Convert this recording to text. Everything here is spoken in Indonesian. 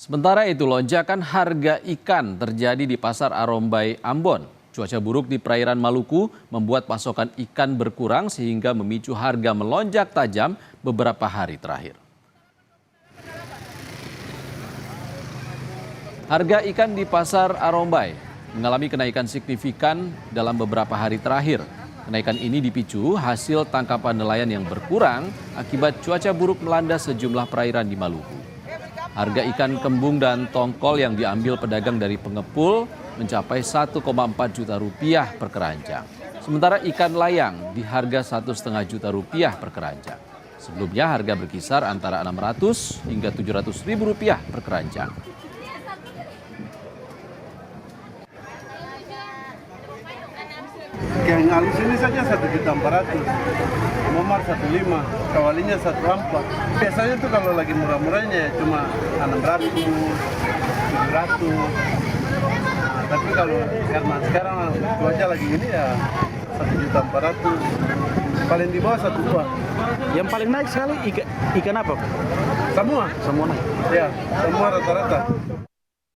Sementara itu, lonjakan harga ikan terjadi di Pasar Arombai, Ambon. Cuaca buruk di perairan Maluku membuat pasokan ikan berkurang sehingga memicu harga melonjak tajam beberapa hari terakhir. Harga ikan di Pasar Arombai mengalami kenaikan signifikan dalam beberapa hari terakhir. Kenaikan ini dipicu hasil tangkapan nelayan yang berkurang akibat cuaca buruk melanda sejumlah perairan di Maluku. Harga ikan kembung dan tongkol yang diambil pedagang dari pengepul mencapai 1,4 juta rupiah per keranjang. Sementara ikan layang di harga 1,5 juta rupiah per keranjang. Sebelumnya harga berkisar antara 600 hingga 700 ribu rupiah per keranjang. Yang halus ini saja 1.400.000, momar 1.500.000, kawalinya 1.400.000. Biasanya tuh kalau lagi murah-murahnya cuma 600, 700. Nah, tapi kalau karena sekarang cuaca lagi ini ya 1.400.000, paling di bawah 1.200.000. Yang paling naik sekali ikan apa? Semua Semua naik. ya, semua rata-rata.